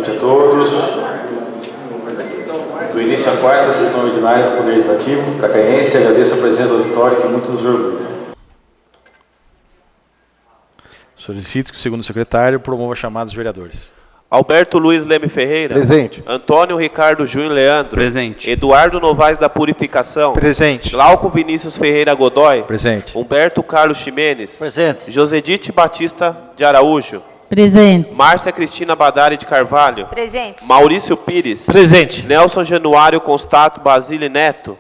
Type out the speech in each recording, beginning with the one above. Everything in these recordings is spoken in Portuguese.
noite a todos. Do início à quarta sessão ordinária do Poder Legislativo Piracaense, agradeço a presença do auditório que muito nos orgulha. Solicito que o segundo secretário promova chamados vereadores. Alberto Luiz Leme Ferreira. Presente. Antônio Ricardo Júnior Leandro. Presente. Eduardo Novaes da Purificação. Presente. Glauco Vinícius Ferreira Godoy. Presente. Humberto Carlos Ximenes. Presente. Josedite Batista de Araújo. Presente. Márcia Cristina Badari de Carvalho. Presente. Maurício Pires. Presente. Nelson Januário Constato Basile Neto.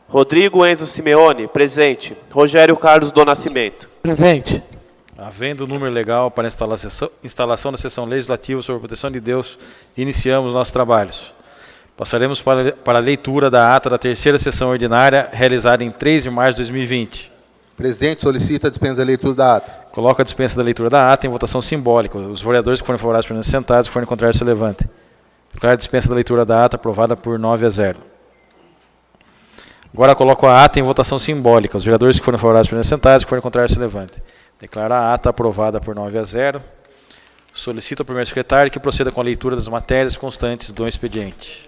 Rodrigo Enzo Simeone. Presente. Rogério Carlos do Nascimento. Presente. Havendo o número legal para instalação da sessão legislativa sobre a proteção de Deus, iniciamos nossos trabalhos. Passaremos para a leitura da ata da terceira sessão ordinária, realizada em 3 de março de 2020. Presidente, solicita a dispensa da leitura da ata. Coloco a dispensa da leitura da ata em votação simbólica. Os vereadores que forem favoráveis permaneçam sentados, que forem contrários se levantem. Declaro a dispensa da leitura da ata aprovada por 9-0. Agora coloco a ata em votação simbólica. Os vereadores que forem favoráveis permaneçam sentados, que forem contrários se levantem. Declaro a ata aprovada por 9-0. Solicito ao primeiro secretário que proceda com a leitura das matérias constantes do expediente.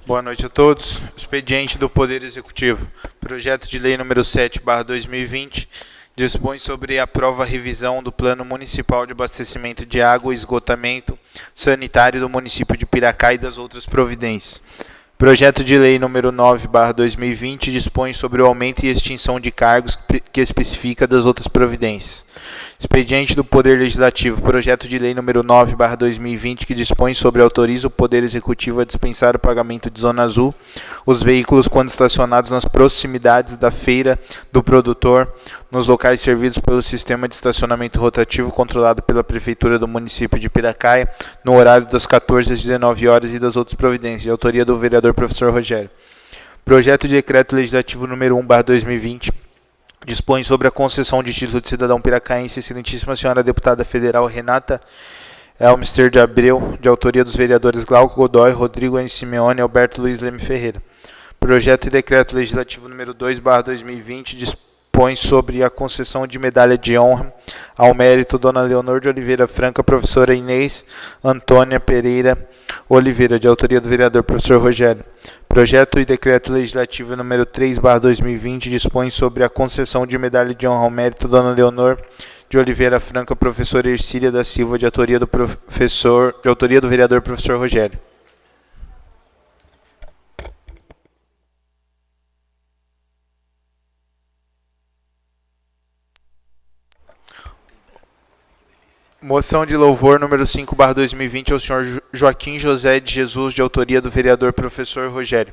Boa noite a todos. Expediente do Poder Executivo. Projeto de Lei número 7/2020 dispõe sobre a prova revisão do Plano Municipal de Abastecimento de Água e Esgotamento Sanitário do município de Piracá e das outras providências. Projeto de Lei número 9/2020 dispõe sobre o aumento e extinção de cargos que especifica das outras providências. Expediente do Poder Legislativo. Projeto de Lei número 9/2020 que dispõe sobre autoriza o Poder Executivo a dispensar o pagamento de Zona Azul os veículos quando estacionados nas proximidades da feira do produtor, nos locais servidos pelo sistema de estacionamento rotativo controlado pela Prefeitura do município de Piracaia, no horário das 14 às 19 horas e das outras providências, de autoria do vereador professor Rogério. Projeto de Decreto Legislativo número 1/2020 dispõe sobre a concessão de título de cidadão piracaense, excelentíssima senhora deputada federal Renata Elmister de Abreu, de autoria dos vereadores Glauco Godoy, Rodrigo Enzo Simeone e Alberto Luiz Leme Ferreira. Projeto de Decreto Legislativo número 2/2020 dispõe sobre a concessão de medalha de honra ao mérito Dona Leonor de Oliveira Franca, professora Inês Antônia Pereira Oliveira, de autoria do vereador professor Rogério. Projeto e Decreto Legislativo número 3/2020 dispõe sobre a concessão de medalha de honra ao mérito Dona Leonor de Oliveira Franca, professora Ercília da Silva, de autoria do vereador professor Rogério. Moção de louvor número 5/2020 ao senhor Joaquim José de Jesus, de autoria do vereador professor Rogério.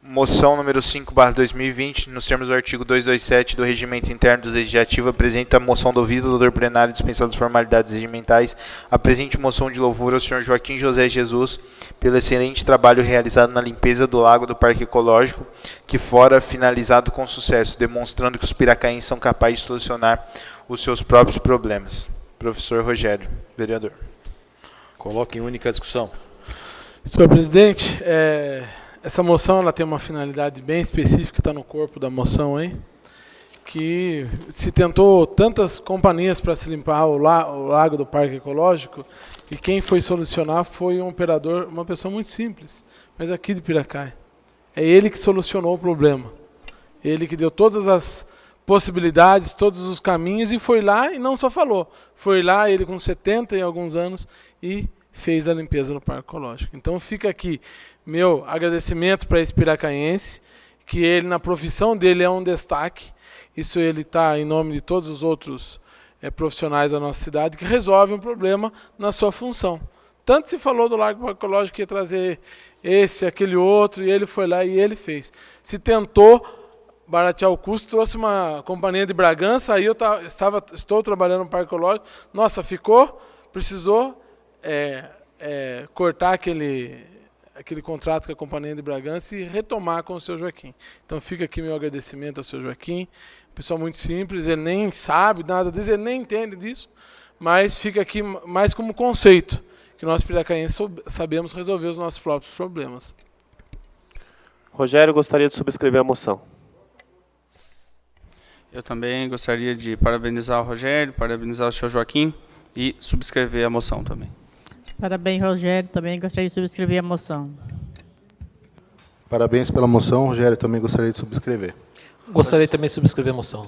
Moção número 5/2020, nos termos do artigo 227 do Regimento Interno do Legislativo, apresenta a moção do ouvido do doutor plenário dispensado as formalidades regimentais. Apresente moção de louvor ao senhor Joaquim José de Jesus pelo excelente trabalho realizado na limpeza do lago do Parque Ecológico, que fora finalizado com sucesso, demonstrando que os piracaenses são capazes de solucionar os seus próprios problemas. Professor Rogério, vereador. Coloque em única discussão. Senhor presidente, essa moção ela tem uma finalidade bem específica, está no corpo da moção aí, que se tentou tantas companhias para se limpar o lago do Parque Ecológico, e quem foi solucionar foi um operador, uma pessoa muito simples, mas aqui de Piracaia. É ele que solucionou o problema. Ele que deu todas as possibilidades, todos os caminhos, e foi lá e não só falou. Foi lá, ele com 70 e alguns anos, e fez a limpeza no Parque Ecológico. Então fica aqui meu agradecimento para esse piracaense, que ele na profissão dele é um destaque. Isso ele está em nome de todos os outros profissionais da nossa cidade, que resolvem um problema na sua função. Tanto se falou do Lago Ecológico que ia trazer esse, aquele outro, e ele foi lá e ele fez. Se tentou baratear o custo, trouxe uma companhia de Bragança, aí estou trabalhando no Parque Ecológico, nossa, precisou cortar aquele contrato com a companhia de Bragança e retomar com o seu Joaquim. Então fica aqui meu agradecimento ao seu Joaquim, pessoal muito simples, ele nem sabe nada disso, ele nem entende disso, mas fica aqui mais como conceito, que nós piracaenses sabemos resolver os nossos próprios problemas. Rogério, gostaria de subscrever a moção. Eu também gostaria de parabenizar o Rogério, parabenizar o senhor Joaquim e subscrever a moção também. Parabéns, Rogério. Também gostaria de subscrever a moção. Parabéns pela moção. Rogério, também gostaria de subscrever. Gostaria também de subscrever a moção.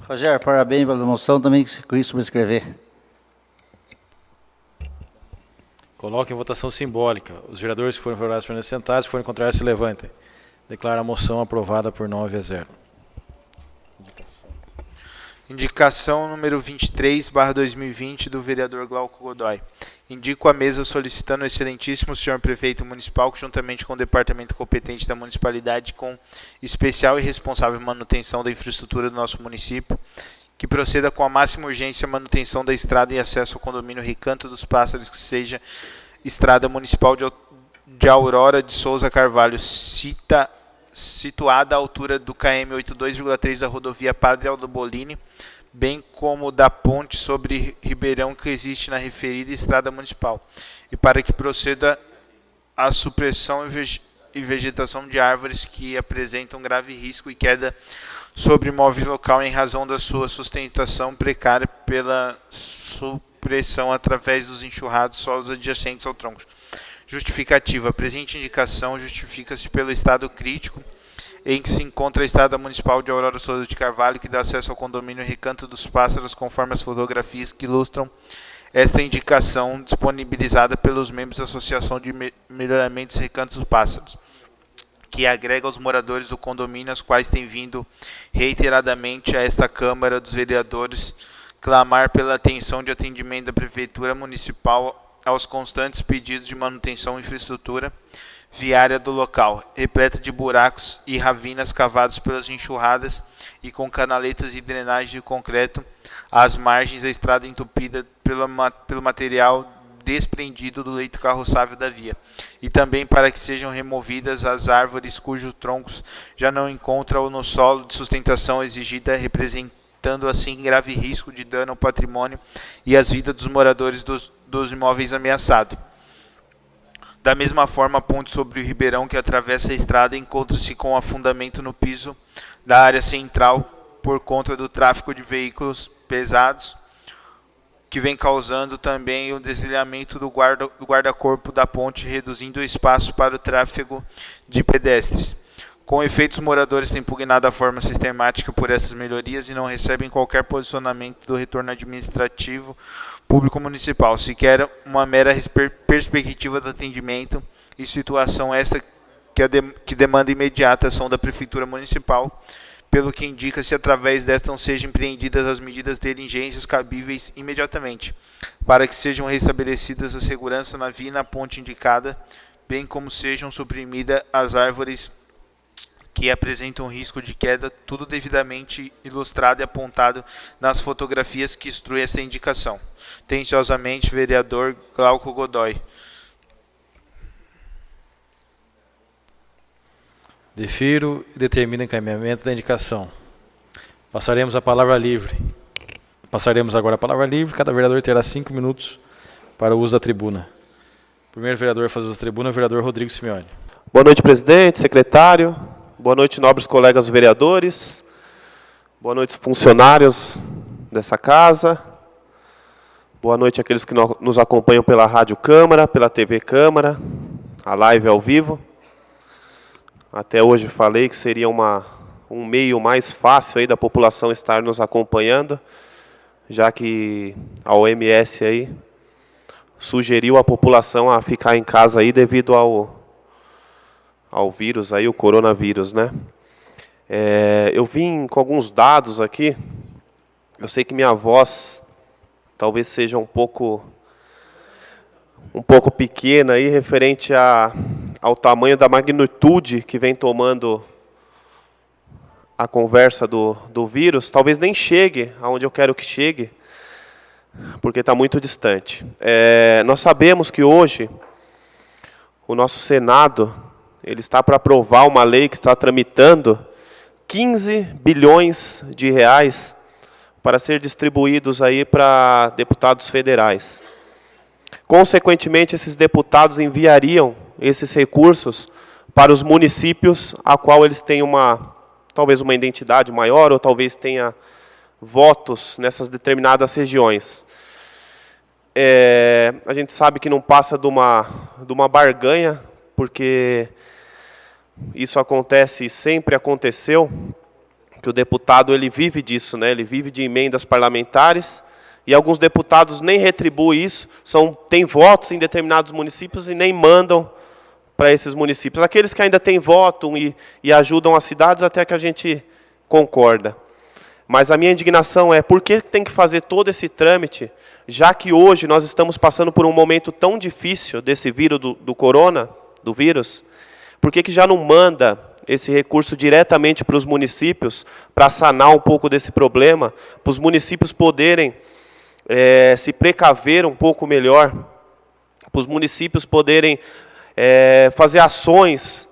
Rogério, parabéns pela moção, também quis subscrever. Coloque em votação simbólica. Os vereadores que forem favoráveis permaneçam sentados, se forem contrários, se levantem. Declaro a moção aprovada por 9-0. Indicação número 23/2020 do vereador Glauco Godoy. Indico a mesa solicitando ao excelentíssimo senhor prefeito municipal, que juntamente com o departamento competente da municipalidade, com especial e responsável manutenção da infraestrutura do nosso município, que proceda com a máxima urgência a manutenção da estrada e acesso ao condomínio Recanto dos Pássaros, que seja estrada municipal de Aurora de Souza Carvalho, situada à altura do km 82,3 da rodovia Padre Aldo Bolini, bem como da ponte sobre Ribeirão que existe na referida estrada municipal, e para que proceda a supressão e vegetação de árvores que apresentam grave risco e queda sobre imóveis local em razão da sua sustentação precária pela supressão através dos enxurrados solos adjacentes ao tronco. Justificativa. A presente indicação justifica-se pelo estado crítico em que se encontra a estrada municipal de Aurora Souza de Carvalho, que dá acesso ao condomínio Recanto dos Pássaros, conforme as fotografias que ilustram esta indicação disponibilizada pelos membros da Associação de Melhoramentos Recantos dos Pássaros, que agrega os moradores do condomínio, aos quais tem vindo reiteradamente a esta Câmara dos Vereadores clamar pela atenção de atendimento da Prefeitura Municipal aos constantes pedidos de manutenção e infraestrutura viária do local, repleta de buracos e ravinas cavados pelas enxurradas e com canaletas e drenagem de concreto às margens da estrada entupida pelo material desprendido do leito carroçável da via, e também para que sejam removidas as árvores cujos troncos já não encontram no solo de sustentação exigida, representando assim grave risco de dano ao patrimônio e às vidas dos moradores dos imóveis ameaçados. Da mesma forma, a ponte sobre o Ribeirão que atravessa a estrada encontra-se com afundamento no piso da área central por conta do tráfego de veículos pesados, que vem causando também o deslizamento do guarda-corpo da ponte, reduzindo o espaço para o tráfego de pedestres. Com efeito, os moradores têm impugnado a forma sistemática por essas melhorias e não recebem qualquer posicionamento do retorno administrativo público municipal, sequer uma mera perspectiva de atendimento, e situação esta que demanda imediata ação da Prefeitura Municipal, pelo que indica-se através desta não sejam empreendidas as medidas de diligências cabíveis imediatamente, para que sejam restabelecidas a segurança na via e na ponte indicada, bem como sejam suprimidas as árvores que apresentam risco de queda, tudo devidamente ilustrado e apontado nas fotografias que instruem esta indicação. Atenciosamente, vereador Glauco Godoy. Defiro e determino o encaminhamento da indicação. Passaremos a palavra livre. Passaremos agora a palavra livre. Cada vereador terá 5 minutos para o uso da tribuna. O primeiro vereador a fazer uso da tribuna é o vereador Rodrigo Simeone. Boa noite, presidente, secretário. Boa noite, nobres colegas vereadores. Boa noite, funcionários dessa casa. Boa noite àqueles que nos acompanham pela Rádio Câmara, pela TV Câmara, a live ao vivo. Até hoje falei que seria um meio mais fácil aí da população estar nos acompanhando, já que a OMS aí sugeriu a população a ficar em casa aí devido ao vírus aí, o coronavírus, né? Eu vim com alguns dados aqui. Eu sei que minha voz talvez seja um pouco pequena aí, referente ao tamanho da magnitude que vem tomando a conversa do vírus. Talvez nem chegue aonde eu quero que chegue, porque está muito distante. Nós sabemos que hoje o nosso Senado ele está para aprovar uma lei que está tramitando 15 bilhões de reais para ser distribuídos aí para deputados federais. Consequentemente, esses deputados enviariam esses recursos para os municípios a qual eles têm talvez uma identidade maior, ou talvez tenha votos nessas determinadas regiões. a gente sabe que não passa de uma barganha, porque isso acontece e sempre aconteceu, que o deputado ele vive disso, né? Ele vive de emendas parlamentares, e alguns deputados nem retribuem isso, têm votos em determinados municípios e nem mandam para esses municípios. Aqueles que ainda têm voto e ajudam as cidades, até que a gente concorda. Mas a minha indignação é, por que tem que fazer todo esse trâmite, já que hoje nós estamos passando por um momento tão difícil desse vírus do vírus, por que já não manda esse recurso diretamente para os municípios, para sanar um pouco desse problema, para os municípios poderem se precaver um pouco melhor, para os municípios poderem fazer ações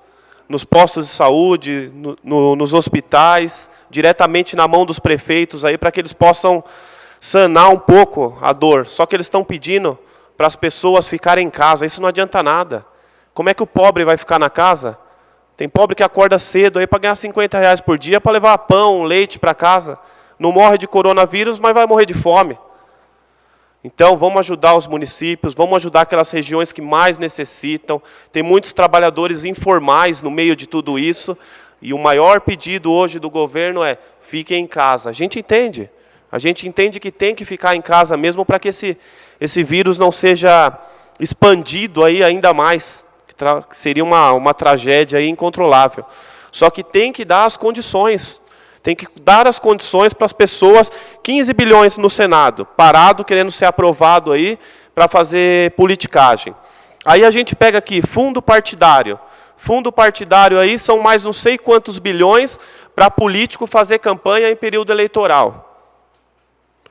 nos postos de saúde, nos hospitais, diretamente na mão dos prefeitos, para que eles possam sanar um pouco a dor. Só que eles estão pedindo para as pessoas ficarem em casa. Isso não adianta nada. Como é que o pobre vai ficar na casa? Tem pobre que acorda cedo para ganhar R$50 por dia, para levar pão, leite para casa. Não morre de coronavírus, mas vai morrer de fome. Então, vamos ajudar os municípios, vamos ajudar aquelas regiões que mais necessitam. Tem muitos trabalhadores informais no meio de tudo isso. E o maior pedido hoje do governo é, fiquem em casa. A gente entende que tem que ficar em casa mesmo para que esse vírus não seja expandido ainda mais, que seria uma tragédia incontrolável. Só que tem que dar as condições. Tem que dar as condições para as pessoas, 15 bilhões no Senado, parado, querendo ser aprovado para fazer politicagem. Aí a gente pega aqui, fundo partidário. Fundo partidário são mais não sei quantos bilhões para político fazer campanha em período eleitoral.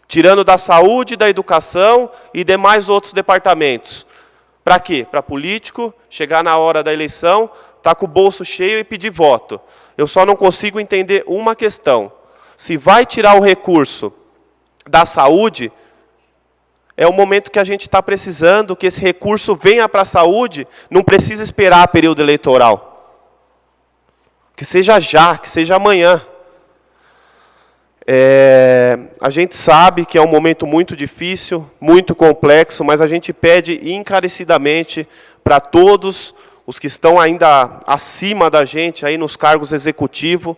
Tirando da saúde, da educação e demais outros departamentos. Para quê? Para político chegar na hora da eleição, estar com o bolso cheio e pedir voto. Eu só não consigo entender uma questão. Se vai tirar o recurso da saúde, é o momento que a gente está precisando que esse recurso venha para a saúde, não precisa esperar período eleitoral. Que seja já, que seja amanhã. A gente sabe que é um momento muito difícil, muito complexo, mas a gente pede encarecidamente para todos os que estão ainda acima da gente, nos cargos executivos,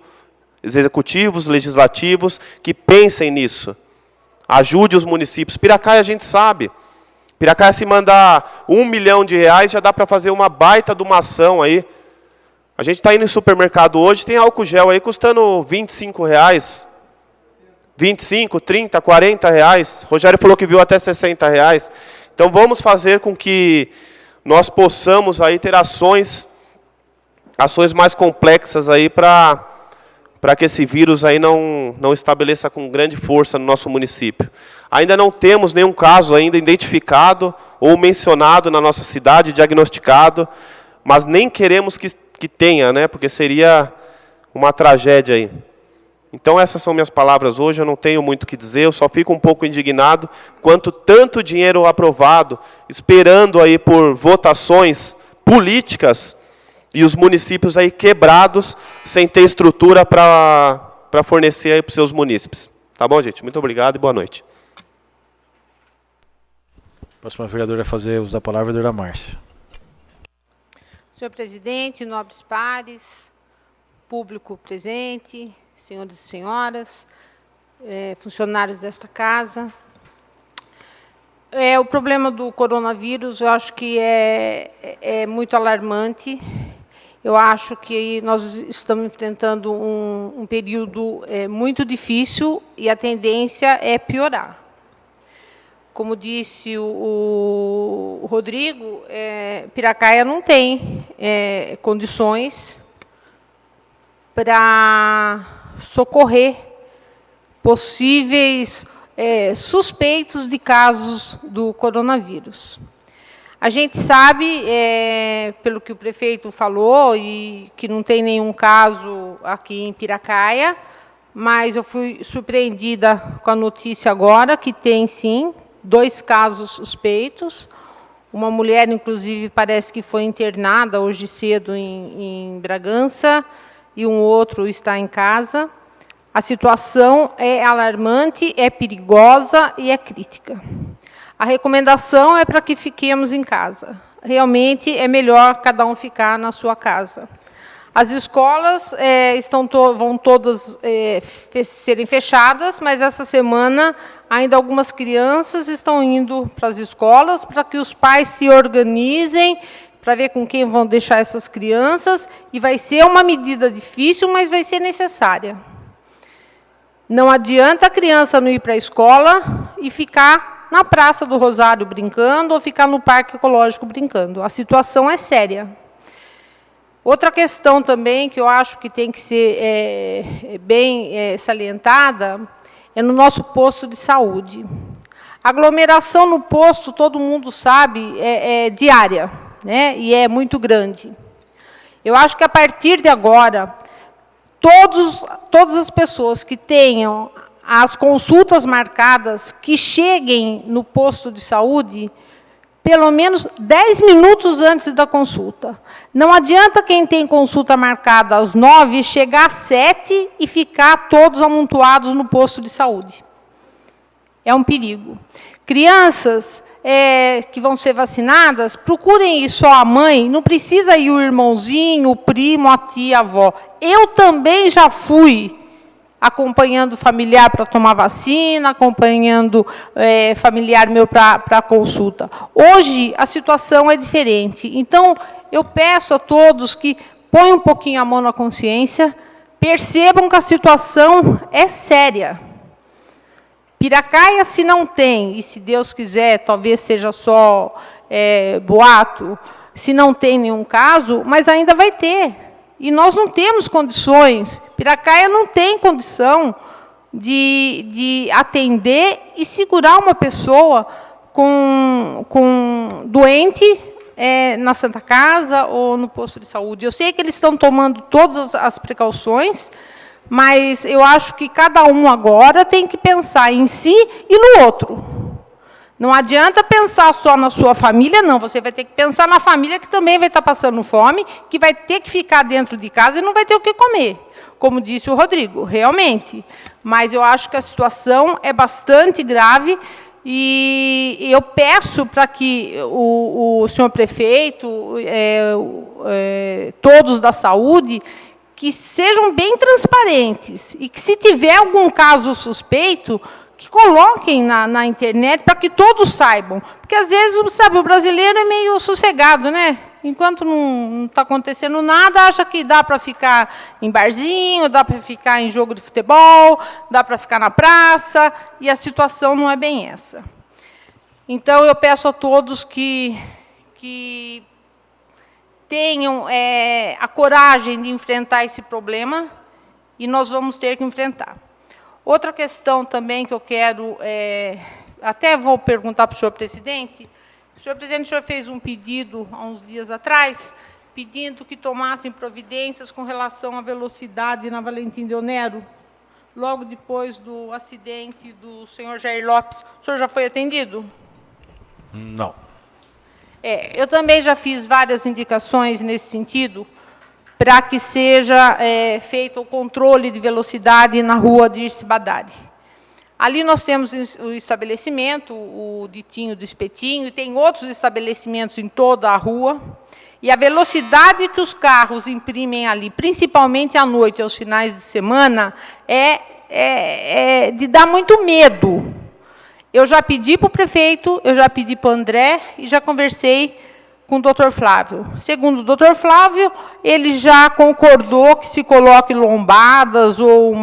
legislativos, que pensem nisso. Ajude os municípios. Piracaia a gente sabe. Piracaia, se mandar R$1 milhão, já dá para fazer uma baita de uma ação A gente está indo em supermercado hoje, tem álcool gel custando R$25. 25, 30, 40 reais. Rogério falou que viu até 60 reais. Então vamos fazer com que nós possamos ter ações mais complexas para que esse vírus não estabeleça com grande força no nosso município. Ainda não temos nenhum caso ainda identificado ou mencionado na nossa cidade, diagnosticado, mas nem queremos que tenha, porque seria uma tragédia Então essas são minhas palavras hoje, eu não tenho muito o que dizer, eu só fico um pouco indignado quanto tanto dinheiro aprovado, esperando por votações políticas e os municípios quebrados, sem ter estrutura para fornecer para os seus munícipes. Tá bom, gente? Muito obrigado e boa noite. Próxima vereadora a fazer uso da palavra, a vereadora Márcia. Senhor presidente, nobres pares, público presente, senhores e senhoras, funcionários desta casa. O problema do coronavírus, eu acho que é muito alarmante. Eu acho que nós estamos enfrentando um período muito difícil e a tendência é piorar. Como disse o Rodrigo, Piracaia não tem condições para socorrer possíveis suspeitos de casos do coronavírus. A gente sabe, pelo que o prefeito falou, e que não tem nenhum caso aqui em Piracaia, mas eu fui surpreendida com a notícia agora, que tem, sim, 2 casos suspeitos. Uma mulher, inclusive, parece que foi internada hoje cedo em Bragança, e um outro está em casa. A situação é alarmante, é perigosa e é crítica. A recomendação é para que fiquemos em casa. Realmente é melhor cada um ficar na sua casa. As escolas vão todas serem fechadas, mas essa semana ainda algumas crianças estão indo para as escolas para que os pais se organizem para ver com quem vão deixar essas crianças, e vai ser uma medida difícil, mas vai ser necessária. Não adianta a criança não ir para a escola e ficar na Praça do Rosário brincando ou ficar no Parque Ecológico brincando. A situação é séria. Outra questão também que eu acho que tem que ser bem salientada é no nosso posto de saúde. A aglomeração no posto, todo mundo sabe, é diária, né? E é muito grande. Eu acho que, a partir de agora, todas as pessoas que tenham as consultas marcadas, que cheguem no posto de saúde pelo menos 10 minutos antes da consulta. Não adianta quem tem consulta marcada às 9, chegar às 7 e ficar todos amontoados no posto de saúde. É um perigo. Crianças que vão ser vacinadas, procurem ir só a mãe, não precisa ir o irmãozinho, o primo, a tia, a avó. Eu também já fui acompanhando familiar para tomar vacina, acompanhando familiar meu para a consulta. Hoje, a situação é diferente. Então, eu peço a todos que ponham um pouquinho a mão na consciência, percebam que a situação é séria. Piracaia, se não tem, e se Deus quiser, talvez seja só boato, se não tem nenhum caso, mas ainda vai ter. E nós não temos condições, Piracaia não tem condição de atender e segurar uma pessoa com doente na Santa Casa ou no posto de saúde. Eu sei que eles estão tomando todas as precauções, mas eu acho que cada um agora tem que pensar em si e no outro. Não adianta pensar só na sua família, não. Você vai ter que pensar na família que também vai estar passando fome, que vai ter que ficar dentro de casa e não vai ter o que comer. Como disse o Rodrigo, realmente. Mas eu acho que a situação é bastante grave e eu peço para que o senhor prefeito, todos da saúde, que sejam bem transparentes e que, se tiver algum caso suspeito, que coloquem na internet para que todos saibam. Porque, às vezes, sabe, o brasileiro é meio sossegado, né? Enquanto não está acontecendo nada, acha que dá para ficar em barzinho, dá para ficar em jogo de futebol, dá para ficar na praça, e a situação não é bem essa. Então, eu peço a todos que tenham a coragem de enfrentar esse problema, e nós vamos ter que enfrentar. Outra questão também que eu quero, até vou perguntar para o senhor presidente. Senhor presidente, o senhor fez um pedido há uns dias atrás, pedindo que tomassem providências com relação à velocidade na Valentim Deonero, logo depois do acidente do senhor Jair Lopes. O senhor já foi atendido? Não. Eu também já fiz várias indicações nesse sentido, para que seja feito o controle de velocidade na rua Dirce Badari. Ali nós temos o estabelecimento, o Ditinho do Espetinho, e tem outros estabelecimentos em toda a rua, e a velocidade que os carros imprimem ali, principalmente à noite, aos finais de semana, é de dar muito medo. Eu já pedi para o prefeito, eu já pedi para o André, e já conversei com o doutor Flávio. Segundo o doutor Flávio, ele já concordou que se coloque lombadas ou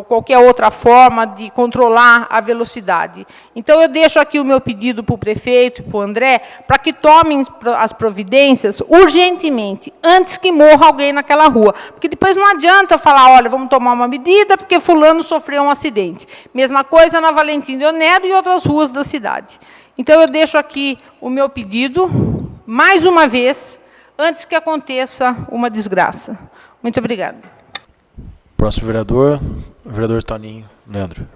qualquer outra forma de controlar a velocidade. Então, eu deixo aqui o meu pedido para o prefeito e para o André, para que tomem as providências urgentemente, antes que morra alguém naquela rua. Porque depois não adianta falar, olha, vamos tomar uma medida porque fulano sofreu um acidente. Mesma coisa na Valentim Deonero e outras ruas da cidade. Então, eu deixo aqui o meu pedido, mais uma vez, antes que aconteça uma desgraça. Muito obrigada. Próximo vereador, o vereador Toninho Leandro.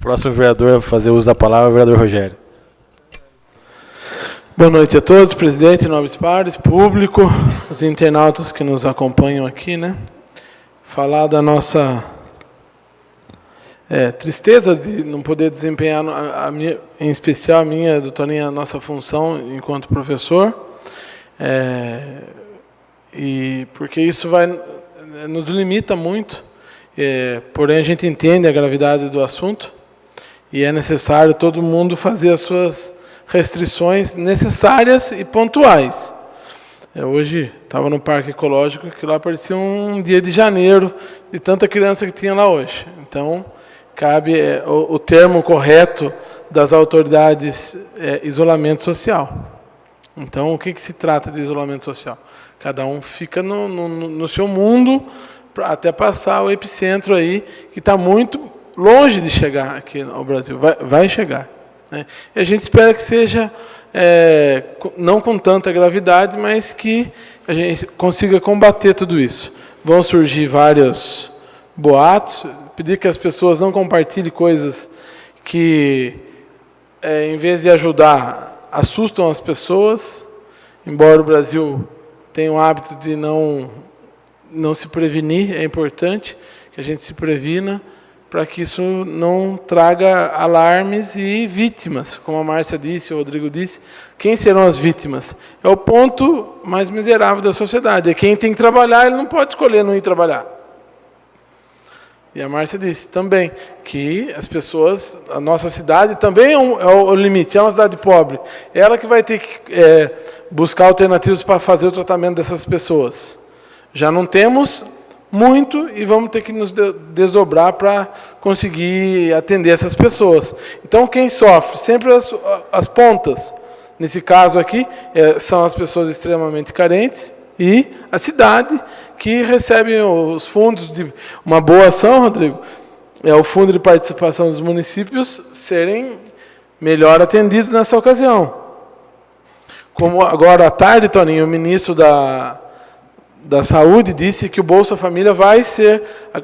Próximo vereador a fazer uso da palavra é o vereador Rogério. Boa noite a todos, presidente, nobres pares, público, os internautas que nos acompanham aqui, né? Falar da nossa tristeza de não poder desempenhar, em especial a minha, do Toninho, a nossa função enquanto professor, e porque isso nos limita muito, porém a gente entende a gravidade do assunto e é necessário todo mundo fazer as suas restrições necessárias e pontuais. Hoje estava no Parque Ecológico, que lá parecia um dia de janeiro, de tanta criança que tinha lá hoje. Então, cabe o termo correto das autoridades isolamento social. Então, o que se trata de isolamento social? Cada um fica no seu mundo, até passar o epicentro aí, que está muito longe de chegar aqui ao Brasil. Vai chegar. Né? E a gente espera que seja, não com tanta gravidade, mas que a gente consiga combater tudo isso. Vão surgir vários boatos, pedir que as pessoas não compartilhem coisas que, em vez de ajudar, assustam as pessoas, embora o Brasil tenha o hábito de não se prevenir, é importante que a gente se previna, para que isso não traga alarmes e vítimas, como a Márcia disse, o Rodrigo disse. Quem serão as vítimas? É o ponto mais miserável da sociedade. É quem tem que trabalhar, ele não pode escolher não ir trabalhar. E a Márcia disse também que as pessoas, a nossa cidade também é o limite, é uma cidade pobre. Ela que vai ter que buscar alternativas para fazer o tratamento dessas pessoas. Já não temos muito e vamos ter que nos desdobrar para conseguir atender essas pessoas. Então, quem sofre? Sempre as pontas. Nesse caso aqui, são as pessoas extremamente carentes e a cidade, que recebe os fundos de uma boa ação, Rodrigo, o fundo de participação dos municípios serem melhor atendidos nessa ocasião. Como agora à tarde, Toninho, o ministro da Saúde disse que o Bolsa Família vai ser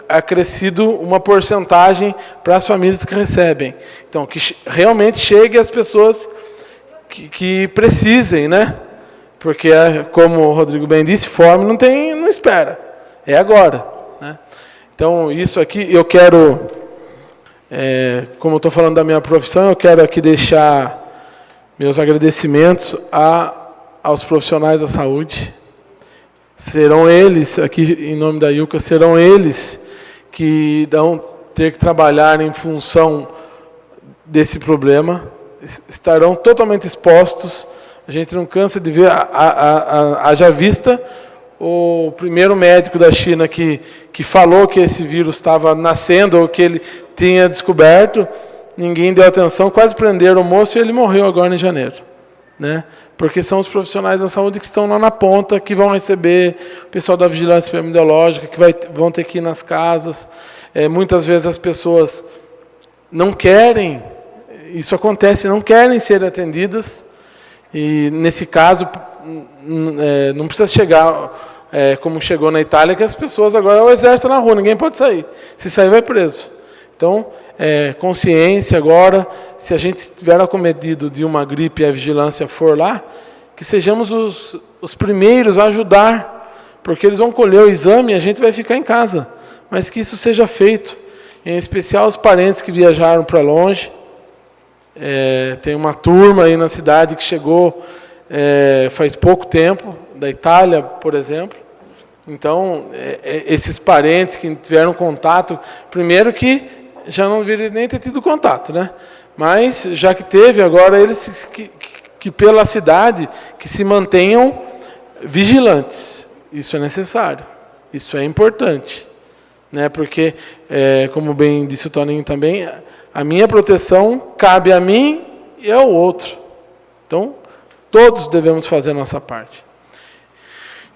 acrescido uma porcentagem para as famílias que recebem. Então, que realmente chegue às pessoas que precisem, né? Porque, como o Rodrigo bem disse, fome não espera. É agora. Né? Então, isso aqui, eu quero, como eu estou falando da minha profissão, eu quero aqui deixar meus agradecimentos aos profissionais da saúde. Serão eles, aqui em nome da IUCA, serão eles que vão ter que trabalhar em função desse problema, estarão totalmente expostos. A gente não cansa de ver, haja vista, o primeiro médico da China que falou que esse vírus estava nascendo, ou que ele tinha descoberto, ninguém deu atenção, quase prenderam o moço e ele morreu agora em janeiro. Né? Porque são os profissionais da saúde que estão lá na ponta, que vão receber o pessoal da vigilância epidemiológica, que vão ter que ir nas casas. Muitas vezes as pessoas não querem, isso acontece, não querem ser atendidas, e nesse caso não precisa chegar como chegou na Itália, que as pessoas agora o exército na rua, ninguém pode sair. Se sair, vai preso. Então, consciência agora, se a gente estiver acometido de uma gripe e a vigilância for lá, que sejamos os primeiros a ajudar, porque eles vão colher o exame e a gente vai ficar em casa. Mas que isso seja feito, em especial os parentes que viajaram para longe. Tem uma turma aí na cidade que chegou faz pouco tempo, da Itália, por exemplo. Então, esses parentes que tiveram contato, primeiro que já não deveriam nem ter tido contato, né? Mas, já que teve, agora eles que pela cidade, que se mantenham vigilantes. Isso é necessário, isso é importante. Né? Porque, como bem disse o Toninho também, a minha proteção cabe a mim e ao outro. Então, todos devemos fazer a nossa parte.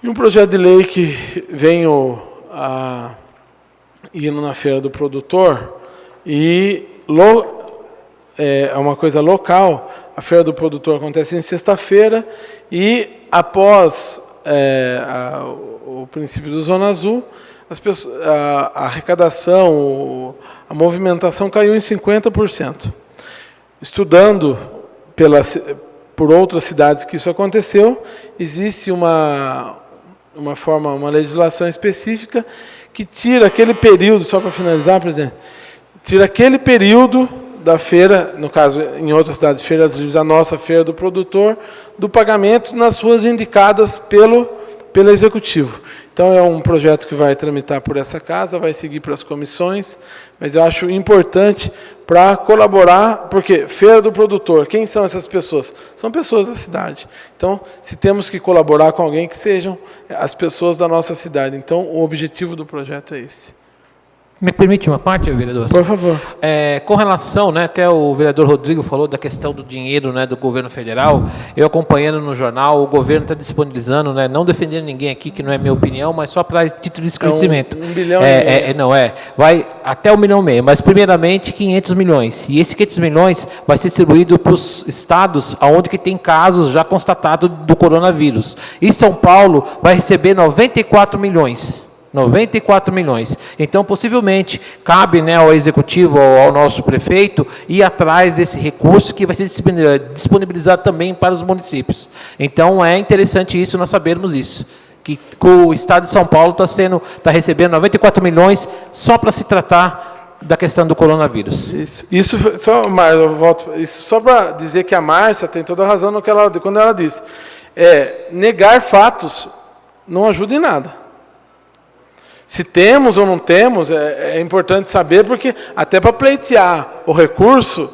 E um projeto de lei que venho indo na Feira do Produtor, e é uma coisa local. A Feira do Produtor acontece em sexta-feira, e após o princípio do Zona Azul, a arrecadação, a movimentação caiu em 50%. Estudando por outras cidades que isso aconteceu, existe uma legislação específica que tira aquele período, só para finalizar, presidente, tira aquele período da feira, no caso, em outras cidades, feiras livres, a nossa feira do produtor, do pagamento nas ruas indicadas pelo Executivo. Então, é um projeto que vai tramitar por essa casa, vai seguir para as comissões, mas eu acho importante para colaborar, porque feira do produtor, quem são essas pessoas? São pessoas da cidade. Então, se temos que colaborar com alguém, que sejam as pessoas da nossa cidade. Então, o objetivo do projeto é esse. Me permite uma parte, vereador? Por favor. Com relação, né, até o vereador Rodrigo falou da questão do dinheiro, né, do governo federal, eu acompanhando no jornal, o governo está disponibilizando, né, não defendendo ninguém aqui, que não é minha opinião, mas só para título de esclarecimento. 1 bilhão e meio. Vai até 1,5 milhão, mas primeiramente 500 milhões. E esses 500 milhões vai ser distribuído para os estados onde que tem casos já constatados do coronavírus. E São Paulo vai receber 94 milhões. 94 milhões. Então, possivelmente, cabe, né, ao Executivo, ao nosso prefeito, ir atrás desse recurso que vai ser disponibilizado também para os municípios. Então, é interessante isso, nós sabermos isso. Que o Estado de São Paulo está recebendo 94 milhões só para se tratar da questão do coronavírus. Isso só para dizer que a Márcia tem toda a razão quando ela disse. Negar fatos não ajuda em nada. Se temos ou não temos, é importante saber, porque até para pleitear o recurso,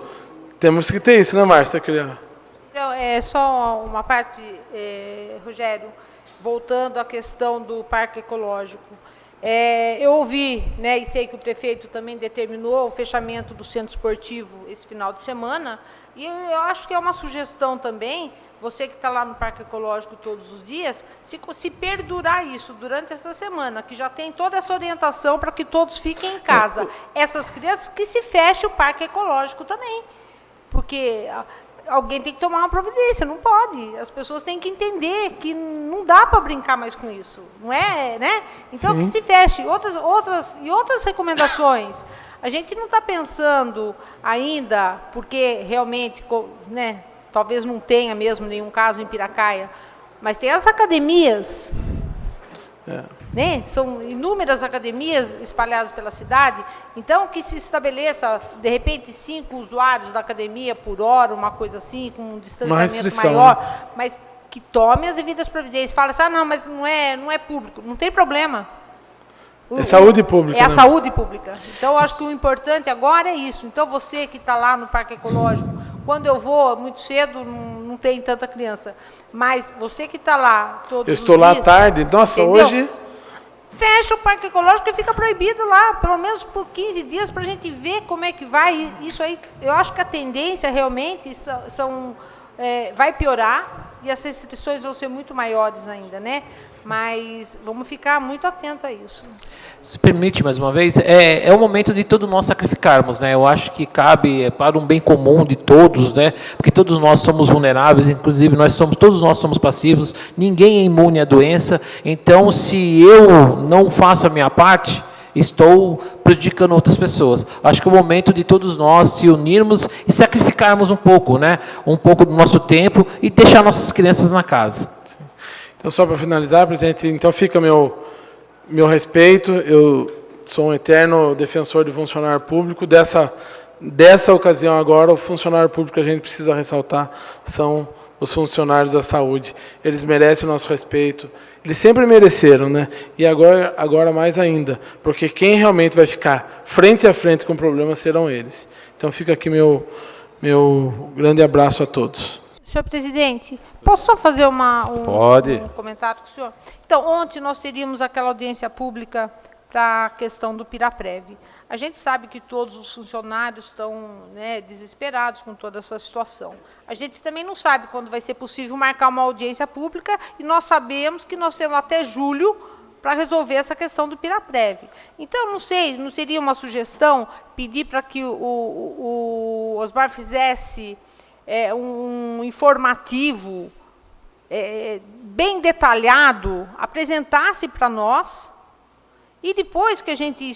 temos que ter isso, né, Márcia? Então, só uma parte, Rogério, voltando à questão do Parque Ecológico. Eu ouvi, né, e sei que o prefeito também determinou o fechamento do centro esportivo esse final de semana, e eu acho que é uma sugestão também, você que está lá no Parque Ecológico todos os dias, se perdurar isso durante essa semana, que já tem toda essa orientação para que todos fiquem em casa. Essas crianças, que se feche o Parque Ecológico também, porque alguém tem que tomar uma providência, não pode. As pessoas têm que entender que não dá para brincar mais com isso, não é, né? Então, que se feche. Outras recomendações. A gente não está pensando ainda, porque realmente, né, talvez não tenha mesmo nenhum caso em Piracaia, mas tem as academias, né? São inúmeras academias espalhadas pela cidade, então que se estabeleça, de repente, 5 usuários da academia por hora, uma coisa assim, com um distanciamento maior, né? Mas que tome as devidas providências. Fala assim, não, mas não é público, não tem problema. É saúde pública. É a saúde pública. Então, eu acho que o importante agora é isso. Então, você que está lá no Parque Ecológico, quando eu vou muito cedo, não tem tanta criança. Mas você que está lá todos os dias... Eu estou lá à tarde. Nossa, entendeu? Hoje... Fecha o Parque Ecológico e fica proibido lá, pelo menos por 15 dias, para a gente ver como é que vai. Isso aí, eu acho que a tendência realmente vai piorar e as restrições vão ser muito maiores ainda, né? Mas vamos ficar muito atentos a isso. Se permite, mais uma vez, é o momento de todos nós sacrificarmos, né? Eu acho que cabe para um bem comum de todos, né? Porque todos nós somos vulneráveis, inclusive todos nós somos passivos, ninguém é imune à doença. Então, se eu não faço a minha parte, estou prejudicando outras pessoas. Acho que é o momento de todos nós se unirmos e sacrificarmos um pouco, né? Um pouco do nosso tempo e deixar nossas crianças na casa. Então, só para finalizar, presidente, então fica meu respeito. Eu sou um eterno defensor do funcionário público. Dessa ocasião agora, o funcionário público que a gente precisa ressaltar são os funcionários da saúde. Eles merecem o nosso respeito. Eles sempre mereceram, né? E agora mais ainda, porque quem realmente vai ficar frente a frente com o problema serão eles. Então fica aqui meu grande abraço a todos. Senhor presidente, posso só fazer Pode. Um comentário com o senhor? Então, ontem nós teríamos aquela audiência pública para a questão do Piraprev. A gente sabe que todos os funcionários estão, né, desesperados com toda essa situação. A gente também não sabe quando vai ser possível marcar uma audiência pública e nós sabemos que nós temos até julho para resolver essa questão do Piraprev. Então, não sei, não seria uma sugestão pedir para que o Osmar fizesse um informativo bem detalhado, apresentasse para nós, E depois que a gente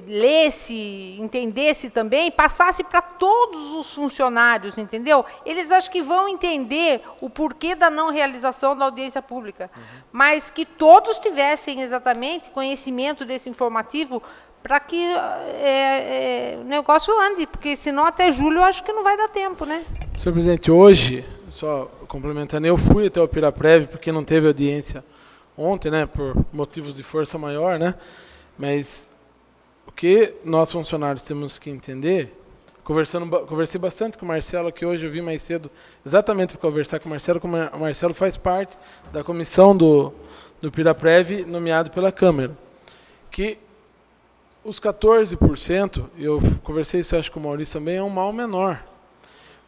lesse, entendesse também, passasse para todos os funcionários, entendeu? Eles acho que vão entender o porquê da não realização da audiência pública, mas que todos tivessem exatamente conhecimento desse informativo para que o negócio ande, porque senão até julho eu acho que não vai dar tempo, né? Senhor presidente, hoje, só complementando, eu fui até o Piraprev porque não teve audiência ontem, né, por motivos de força maior, né? Mas o que nós funcionários temos que entender, conversei bastante com o Marcelo aqui hoje, eu vim mais cedo, exatamente para conversar com o Marcelo, como o Marcelo faz parte da comissão do Piraprev, nomeado pela Câmara, que os 14%, eu conversei isso acho com o Maurício também, é um mal menor.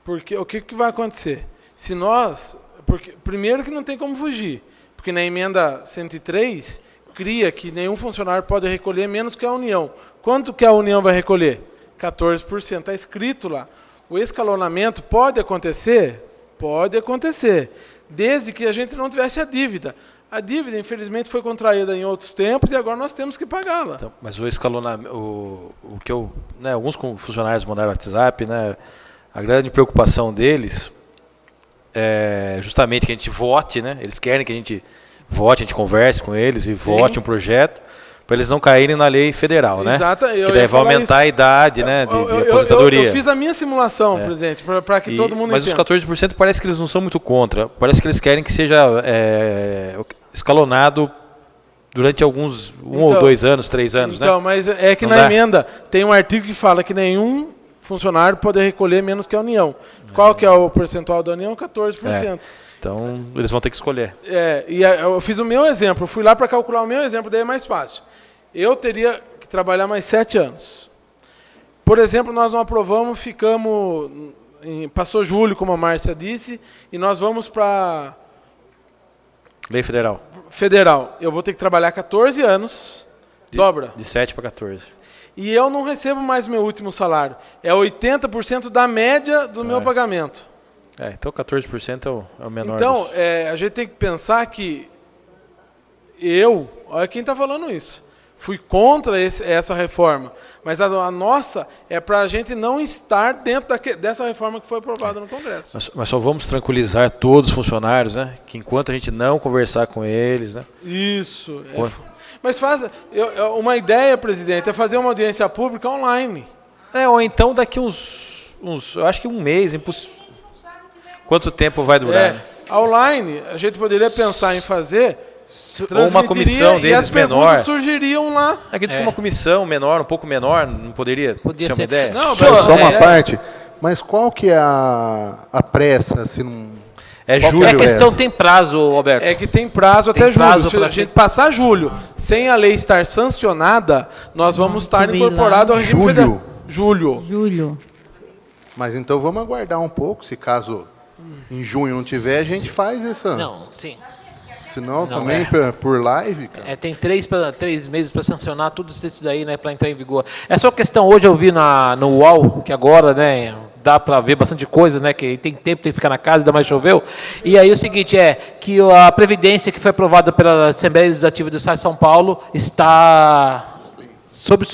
Porque o que vai acontecer? Se nós, porque primeiro que não tem como fugir, porque na emenda 103 cria que nenhum funcionário pode recolher menos que a União. Quanto que a União vai recolher? 14%. Está escrito lá. O escalonamento pode acontecer? Pode acontecer, desde que a gente não tivesse a dívida. A dívida, infelizmente, foi contraída em outros tempos e agora nós temos que pagá-la. Então, mas o escalonamento, o que eu, né, alguns funcionários mandaram WhatsApp, né, a grande preocupação deles é justamente que a gente vote, né? Eles querem que a gente vote, a gente converse com eles e vote um projeto para eles não caírem na lei federal, né? Exato. Que daí vai aumentar a idade, né, de aposentadoria. Eu fiz a minha simulação, presidente, para que todo mundo mas entenda. Mas os 14% parece que eles não são muito contra. Parece que eles querem que seja escalonado durante alguns ou 2 anos, 3 anos, né? Então, mas é que na emenda tem um artigo que fala que nenhum funcionário pode recolher menos que a União. Qual que é o percentual da União? 14%. Então, eles vão ter que escolher. E eu fiz o meu exemplo, fui lá para calcular o meu exemplo, daí é mais fácil. Eu teria que trabalhar mais 7 anos. Por exemplo, nós não aprovamos, passou julho, como a Márcia disse, e nós vamos para... Lei federal. Federal. Eu vou ter que trabalhar 14 anos, dobra. De 7 para 14. E eu não recebo mais meu último salário. É 80% da média do meu pagamento. Então 14% é o menor. Então, a gente tem que pensar que olha quem está falando isso, fui contra essa reforma, mas a nossa é para a gente não estar dentro dessa reforma que foi aprovada no Congresso. Mas só vamos tranquilizar todos os funcionários, né? Que enquanto a gente não conversar com eles, né? Isso. Mas uma ideia, presidente, é fazer uma audiência pública online. Ou então daqui uns eu acho que um mês, impossível. Quanto tempo vai durar? Né? Online, a gente poderia pensar em fazer, ou uma comissão deles e as menor. Surgiriam lá. Acredito que uma comissão menor, um pouco menor, não poderia ser uma ideia? Não, só uma parte. Mas qual que é a pressa? Se não... julho. A questão tem prazo, Roberto. É que tem prazo até julho. Se a gente passar julho sem a lei estar sancionada, nós vamos estar incorporados ao regime federal. Julho. Mas então vamos aguardar um pouco, se caso em junho não tiver, a gente faz essa. Não, sim. Senão também por live, cara. Tem 3 meses para sancionar tudo isso daí, né, para entrar em vigor. Essa é uma questão, hoje eu vi no UOL, que agora, né, dá para ver bastante coisa, né, que tem tempo, tem que ficar na casa, ainda mais choveu. E aí o seguinte que a Previdência que foi aprovada pela Assembleia Legislativa do Estado de São Paulo está sob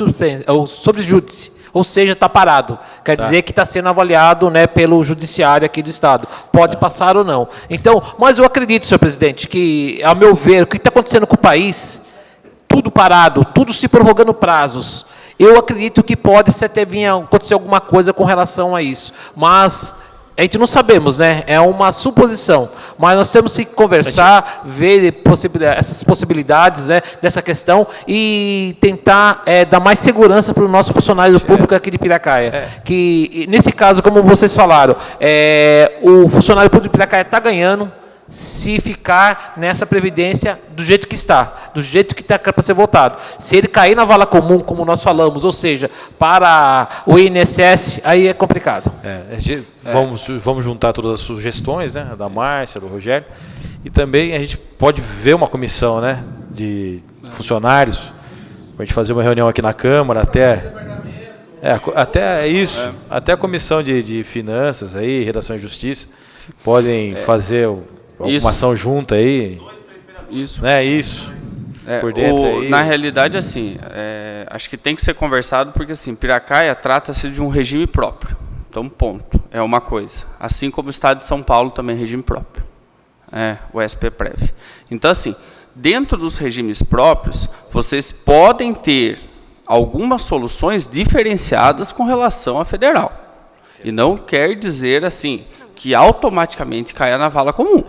júdice. Ou seja, está parado. Quer dizer que está sendo avaliado, né, pelo judiciário aqui do Estado. Pode passar ou não. Então, mas eu acredito, senhor presidente, que, ao meu ver, o que está acontecendo com o país, tudo parado, tudo se prorrogando prazos, eu acredito que pode até vir a acontecer alguma coisa com relação a isso. Mas a gente não sabemos, né? É uma suposição. Mas nós temos que conversar, ver essas possibilidades, né, dessa questão e tentar dar mais segurança para o nosso funcionário público aqui de Piracaia. Que, nesse caso, como vocês falaram, o funcionário público de Piracaia está ganhando se ficar nessa previdência do jeito que está para ser votado. Se ele cair na vala comum, como nós falamos, ou seja, para o INSS, aí é complicado. Vamos juntar todas as sugestões, né, da Márcia, do Rogério, e também a gente pode ver uma comissão, né, de funcionários, para a gente fazer uma reunião aqui na Câmara, até a comissão de finanças, aí, redação e justiça, podem fazer uma ação junta aí. 2, 3 vereadores. Isso. por dentro aí? Na realidade, assim, acho que tem que ser conversado, porque assim, Piracaia trata-se de um regime próprio. Então, ponto. É uma coisa. Assim como o Estado de São Paulo também é regime próprio. O SPPrev. Então, assim, dentro dos regimes próprios, vocês podem ter algumas soluções diferenciadas com relação à federal. E não quer dizer, assim, que automaticamente caia na vala comum.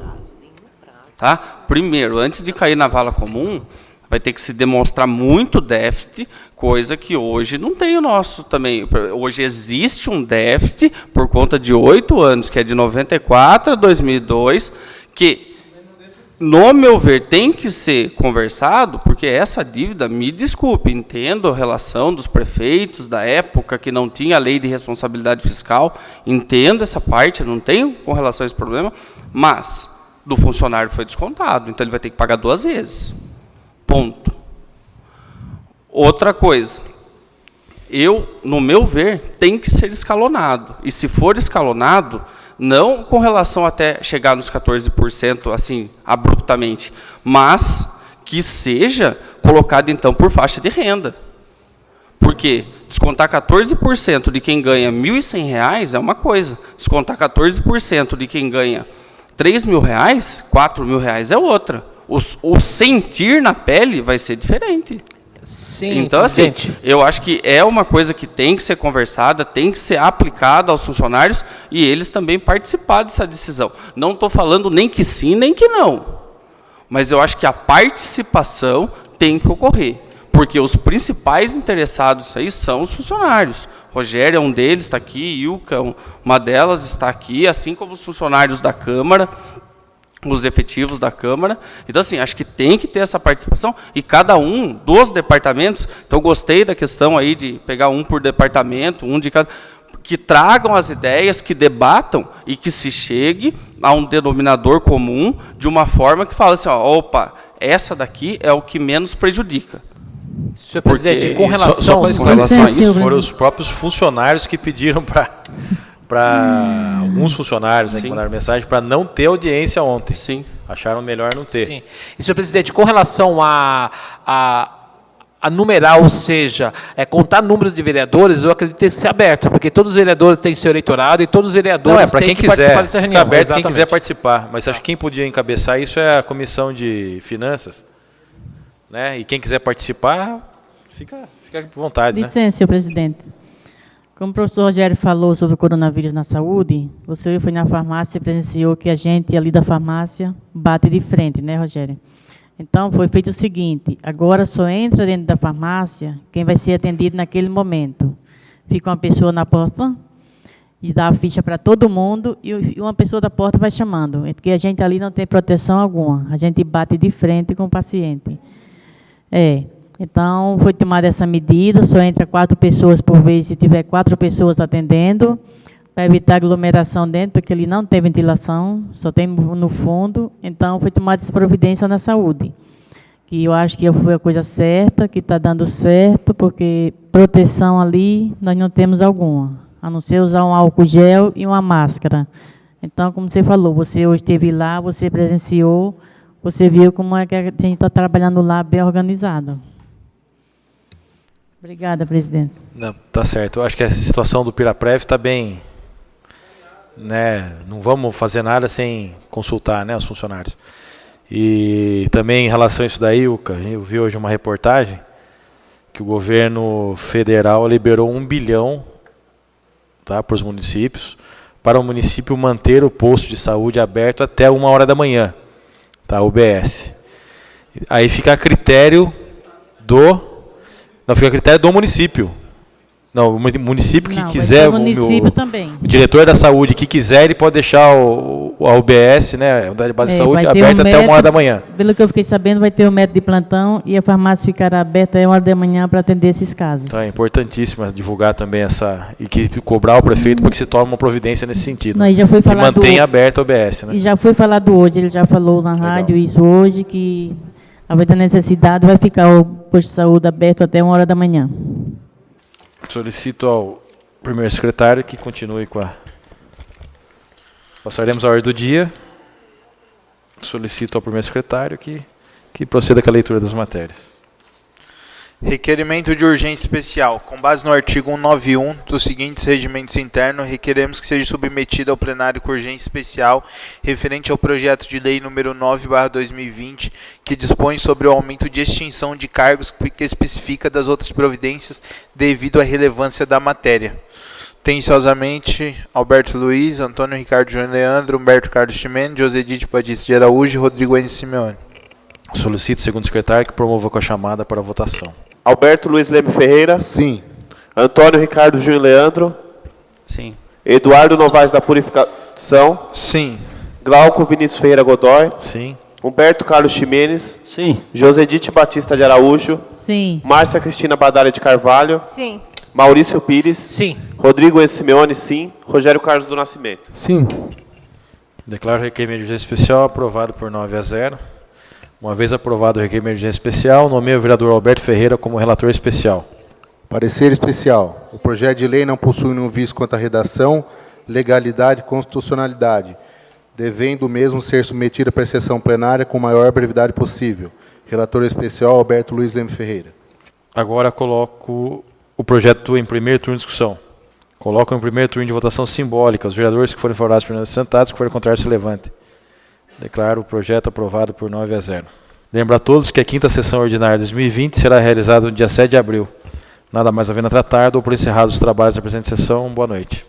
Tá? Primeiro, antes de cair na vala comum, vai ter que se demonstrar muito déficit, coisa que hoje não tem o nosso também. Hoje existe um déficit por conta de 8 anos, que é de 94 a 2002, que, no meu ver, tem que ser conversado, porque essa dívida, me desculpe, entendo a relação dos prefeitos da época, que não tinha a lei de responsabilidade fiscal, entendo essa parte, não tenho com relação a esse problema, mas do funcionário foi descontado, então ele vai ter que pagar 2 vezes. Ponto. Outra coisa, no meu ver, tem que ser escalonado, e se for escalonado, não com relação até chegar nos 14%, assim, abruptamente, mas que seja colocado, então, por faixa de renda. Porque descontar 14% de quem ganha R$ 1.100 é uma coisa, descontar 14% de quem ganha R$ 3.000, R$ 4.000 é outra. O sentir na pele vai ser diferente. Sim, então, assim, eu acho que é uma coisa que tem que ser conversada, tem que ser aplicada aos funcionários e eles também participar dessa decisão. Não estou falando nem que sim, nem que não. Mas eu acho que a participação tem que ocorrer. Porque os principais interessados aí são os funcionários. Rogério é um deles, está aqui, Ilka, uma delas está aqui, assim como os funcionários da Câmara, os efetivos da Câmara. Então, assim, acho que tem que ter essa participação e cada um dos departamentos, então gostei da questão aí de pegar um por departamento, um de cada, que tragam as ideias, que debatam e que se chegue a um denominador comum de uma forma que fala assim, opa, essa daqui é o que menos prejudica. Senhor presidente, com relação a isso, foram os próprios funcionários que pediram para alguns funcionários, né, que mandaram mensagem para não ter audiência ontem. Sim. Acharam melhor não ter. Sim. E, senhor presidente, com relação a numerar, ou seja, contar número de vereadores, eu acredito que tem que ser aberto, porque todos os vereadores têm seu eleitorado e todos os vereadores têm que participar dessa reunião. Fica aberto quem quiser participar. Mas acho que quem podia encabeçar isso é a Comissão de Finanças. Né? E quem quiser participar, fica à vontade. Licença, senhor presidente. Como o professor Rogério falou sobre o coronavírus na saúde, você foi na farmácia e presenciou que a gente ali da farmácia bate de frente, né, Rogério? Então, foi feito o seguinte, agora só entra dentro da farmácia quem vai ser atendido naquele momento. Fica uma pessoa na porta e dá a ficha para todo mundo e uma pessoa da porta vai chamando, porque a gente ali não tem proteção alguma, a gente bate de frente com o paciente. Então, foi tomada essa medida, só entra 4 pessoas por vez, se tiver 4 pessoas atendendo, para evitar aglomeração dentro, porque ele não tem ventilação, só tem no fundo. Então, foi tomada essa providência na saúde, que eu acho que foi a coisa certa, que está dando certo, porque proteção ali nós não temos alguma, a não ser usar um álcool gel e uma máscara. Então, como você falou, você hoje esteve lá, você presenciou, você viu como é que a gente está trabalhando lá bem organizado. Obrigada, presidente. Não, tá certo. Eu acho que a situação do Piraprev está bem, né? Não vamos fazer nada sem consultar, né, os funcionários. E também em relação a isso daí, eu vi hoje uma reportagem que o governo federal liberou 1 bilhão, tá, para os municípios, para o município manter o posto de saúde aberto até 1h da manhã, tá, UBS. Aí fica a critério fica a critério do município. Não, o município que quiser, o também. O diretor da saúde que quiser, ele pode deixar a UBS, né, a unidade de base de saúde, aberta até 1h da manhã. Pelo que eu fiquei sabendo, vai ter um médico de plantão e a farmácia ficará aberta até 1h da manhã para atender esses casos. Então é importantíssimo divulgar também e cobrar o prefeito para que se tome uma providência nesse sentido. Não, já foi que mantenha aberta a UBS. Né? E já foi falado hoje, ele já falou na rádio isso hoje, que a da necessidade vai ficar o posto de saúde aberto até 1h da manhã. Solicito ao primeiro secretário que continue com a... Passaremos a ordem do dia. Solicito ao primeiro secretário que Que proceda com a leitura das matérias. Requerimento de urgência especial. Com base no artigo 191 dos seguintes regimentos internos, requeremos que seja submetido ao plenário com urgência especial referente ao projeto de lei número 9/2020, que dispõe sobre o aumento de extinção de cargos que especifica das outras providências devido à relevância da matéria. Atenciosamente, Alberto Luiz, Antônio Ricardo Júnior Leandro, Humberto Carlos Chimene, José Dite Batista de Araújo e Rodrigo Enzo Simeone. Solicito, segundo secretário, que promova com a chamada para a votação. Alberto Luiz Leme Ferreira. Sim. Antônio Ricardo Júnior Leandro. Sim. Eduardo Novaes da Purificação. Sim. Glauco Vinícius Ferreira Godoy. Sim. Humberto Carlos Ximenes. Sim. Josedite Batista de Araújo. Sim. Márcia Cristina Badalha de Carvalho. Sim. Maurício Pires. Sim. Rodrigo Enzo Simeone, sim. Rogério Carlos do Nascimento. Sim. Declaro o requerimento de urgência especial aprovado por 9-0. Uma vez aprovado o requerimento de urgência especial, nomeio o vereador Alberto Ferreira como relator especial. Parecer especial. O projeto de lei não possui nenhum vício quanto à redação, legalidade e constitucionalidade, devendo o mesmo ser submetido à apreciação plenária com a maior brevidade possível. Relator especial Alberto Luiz Leme Ferreira. Agora coloco o projeto em primeiro turno de discussão. Coloco em primeiro turno de votação simbólica. Os vereadores que forem favoráveis permaneçam sentados, que forem contrários se levantem. Declaro o projeto aprovado por 9-0. Lembro a todos que a quinta sessão ordinária de 2020 será realizada no dia 7 de abril. Nada mais havendo a tratar, dou por encerrados os trabalhos da presente sessão. Boa noite.